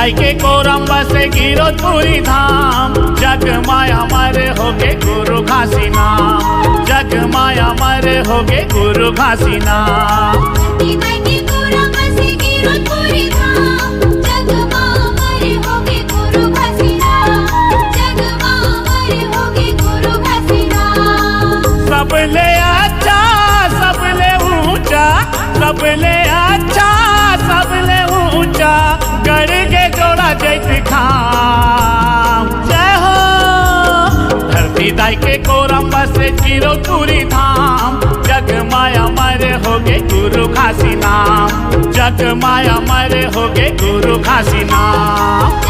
दाई के कोरम बसे गिरोधपुरी धाम, जग माया मर होगे गुरु घासी नाम, जग माया मर होगे गुरु घासी नाम। सबले अच्छा सबले ऊंचा, सबले अच्छा सबले ऊंचा, गढ़ के जोड़ा जैत खाम। जय हो धरती दाई के कोरम बसे गिरोधपुरी धाम, जग माया मर होगे गुरु घासी नाम, जग माया मर होगे गुरु घासी नाम।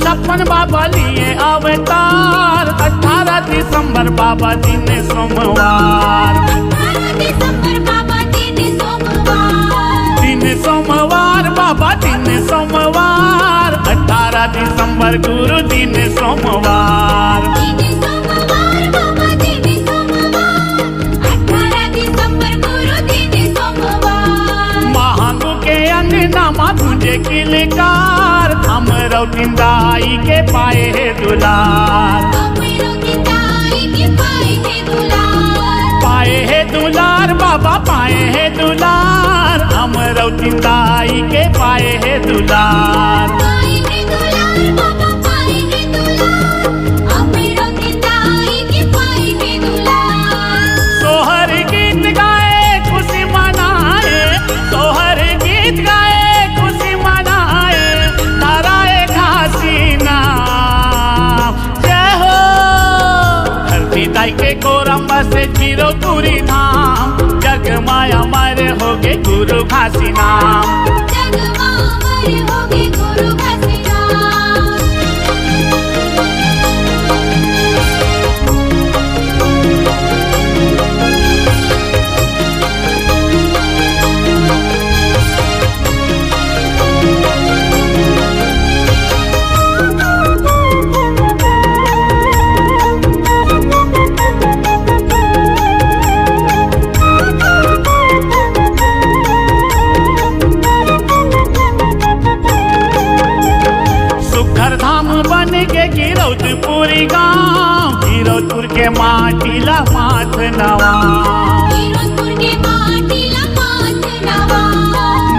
छप्पन बाबा लिए अवतार, 18 दिसंबर बाबा दिन सोमवार, दिन सोमवार बाबा दिन सोमवार, 18 दिसंबर गुरु दिन सोमवार। महांगू के अंगना माँ तुझे किलकार, हमरो दाई के पाए है दुलार, पाए है दुलार बाबा पाए है दुलार, हमरो दाई के पाए है दुलार। सोहर गीत गाए खुशी मनाए, सोहर गीत गाए खुशी मनाए, नाराए घासी नाम। जय हो धरती दाई के कोरम बसे गिरोधपुरी धाम, जग माया मर होगे गुरु घासी नाम, जग माया मर होगे गुरु घासी गिरोधपुरी गाँव, गिरोधपुर के माटीला माथ नवा,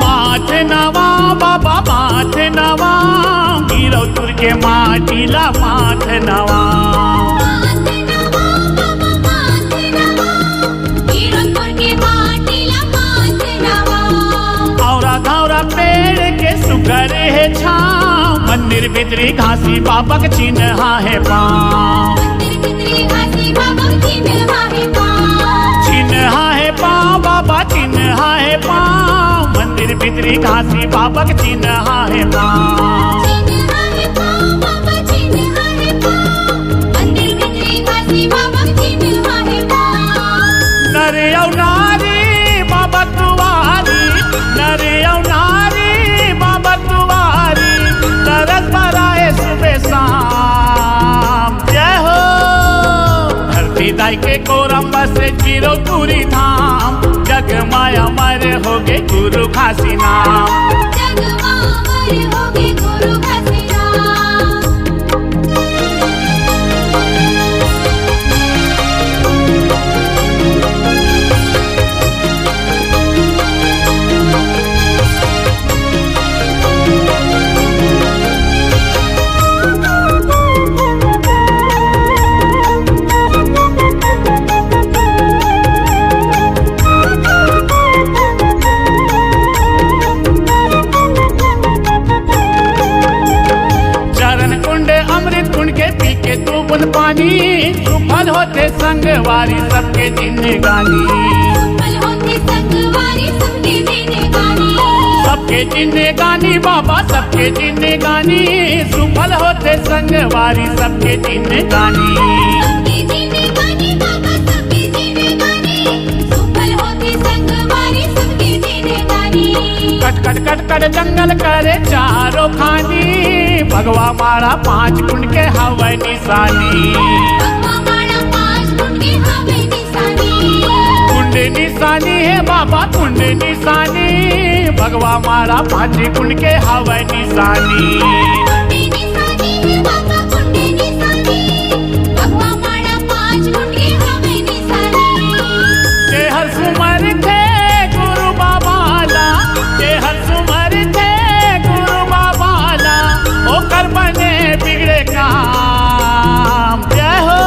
माथ नवा बाबा माथ नवा, गिरोधपुर के माटीला माथ नवा। औरा घौरा पेड़ के सुगर है छाँव, मंदिर भितरी घासी बाबा के चिन्ह है पाँव, चिन्ह है पाँव बाबा चिन्ह है पाँव, मंदिर भितरी घासी बाबा के चिन्ह है पाँव। नरे औ नारी बाबा तुवारी, नरे औ नारी बाबा तुवारी, तरस बराए सुबह शाम। जय हो धरती दाई के कोरम बसे गिरोधपुरी धाम, जग माया मर होगे गुरु घासी नाम, जग माया मर होगे गुरु घासी नाम। पानी सुफल होते संगवारी सबके जिंदगानी, सुफल होते संगवारी सबके जिंदगानी, सबके जिंदगानी बाबा सबके जिंदगानी सुफल होते संगवारी सबके जिंदगानी सबके जिंदगानी बाबा सबके जिंदगानी सुफल होते संगवारी सबके जिंदगानी कट कट कट कट जंगल करे चारों खानी भगवा मारा 5 कुंड के हवा निशानी भगवा मारा 5 कुंड के हवा निशानी कुंड निशानी है बाबा कुंड निशानी भगवा मारा 5 कुंड के हवा निशानी कुंड निशानी है बाबा कुंड निशानी भगवा मारा 5 कुंड के हवा निशानी के हर सुमर थे गुरु बाबाला के हर सुमर थे गुरु बाबाला ओकर बने बिगड़े काम जय हो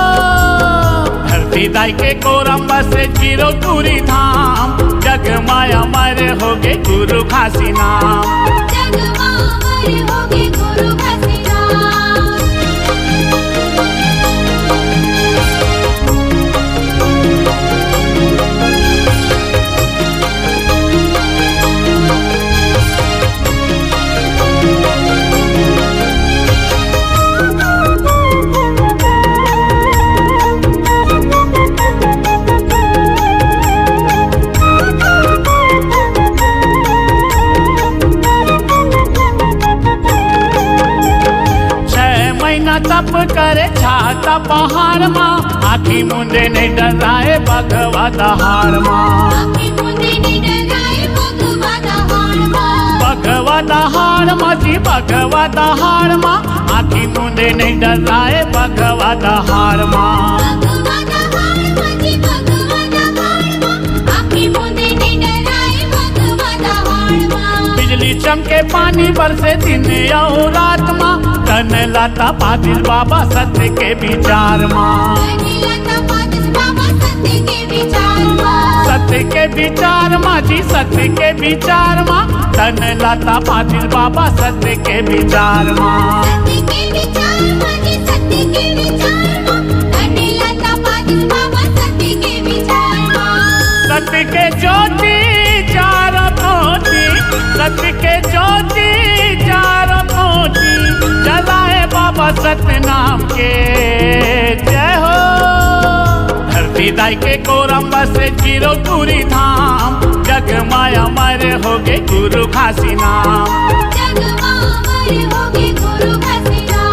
धरती दाई के कोरम्बा से जीरो पूरी धाम जग माया मर हो गए गुरु खासी नाम जग मावर होगे गुरु घसीरा तप करे छाता पहाड़ माँ आखी मुंडे नहीं डराए भगवा दहाड़ माँ आँखें मुंदे नहीं डराए भगवा दहाड़ माँ भगवा दहाड़ माँ जी भगवा दहाड़ माँ आखी मुंडे नहीं डराए भगवा दहाड़ माँ भगवा दहाड़ माँ जी भगवा दहाड़ माँ आँखें मुंदे नहीं डराए भगवा दहाड़ माँ बिजली चमके पानी बरसे दिन और रात माँ तन लाता पादिल बाबा सत्य के विचार माँ लता पादिस बाबा सत्य के विचार माँ सत्य के विचार माँ जी सत्य के विचार माँ तन लाता पादिल बाबा सत्य के विचार माँ सत्य के विचार माँ जी सत्य के विचार माँ लता पादिस बाबा सत्य के विचार माँ सत्य के ज्योति चार कोटि सत्य के ज्योति चार कोटि जलाए बाबा सत्य नाम के जय हो धरती दाई के कोरम्बा से जीरो पूरी धाम जग माया मर हो गए गुरु खासी नाम जग मावर होगे गुरु घसीरा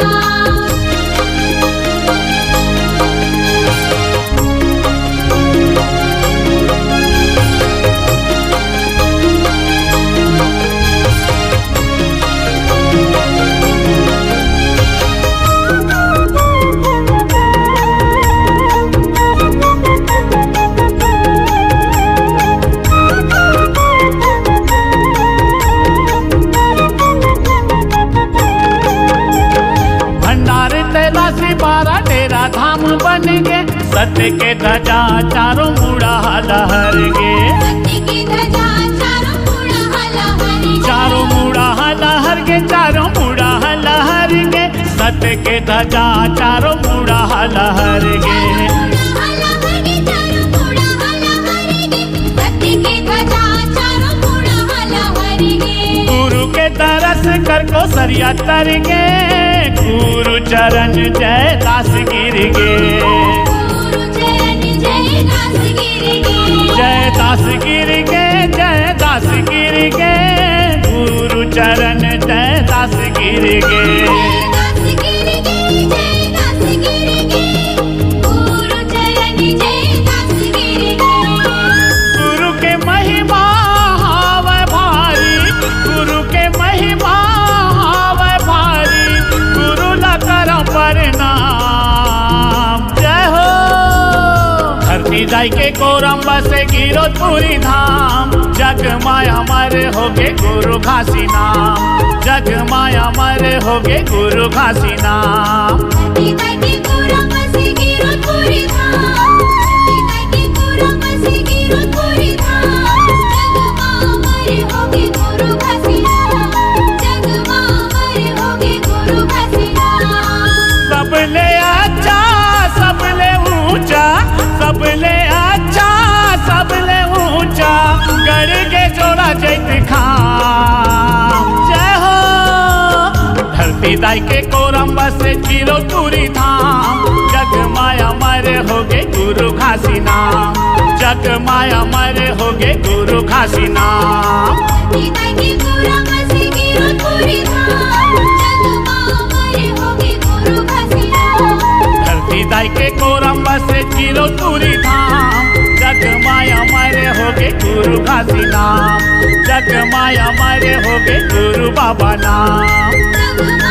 धाम बन गे सत्य के ध्वजा चारों मुड़ा लहर गे सत्य के ध्वजा चारों मुड़ा लहर गे चारों मुड़ा लहर गे चारों मुड़ा लहर गे सत्य के ध्वजा चारों मुड़ा लहर गे गुरु के तरस कर को सरिया तर गे गुरु चरण जय दास गिर गे जय दास गिर गे जय दास गिर गे गुरु चरण जय दास गिर गे गुरु के महिमा हावै भारी गुरु के महिमा हावै भारी गुरु ला करम प्रणाम जय हो धरती दाई के कोरम्बा से गिरो पूरी धाम जग माया मर हो गे गुरु खासी नाम जग माया मर हो गे गुरु खासी नाम सबले अच्छा सबले ऊंचा सबले अच्छा सबले ऊंचा कर के जोड़ा जैत खान धरती दाई के कोरम्बा से चिरो तुरी धाम, जग माया मरे होगे गुरु घासी नाम, जग माया मरे होगे गुरु घासी नाम। पिता की कोरम्बा से गिरो पूरी धाम, जग माया मरे होगे गुरु घासी नाम। धरती दाई के कोरम्बा से चिरो तुरी धाम, जग माया मरे होगे गुरु घासी नाम, जग माया मरे होगे गुरु बाबा नाम। जग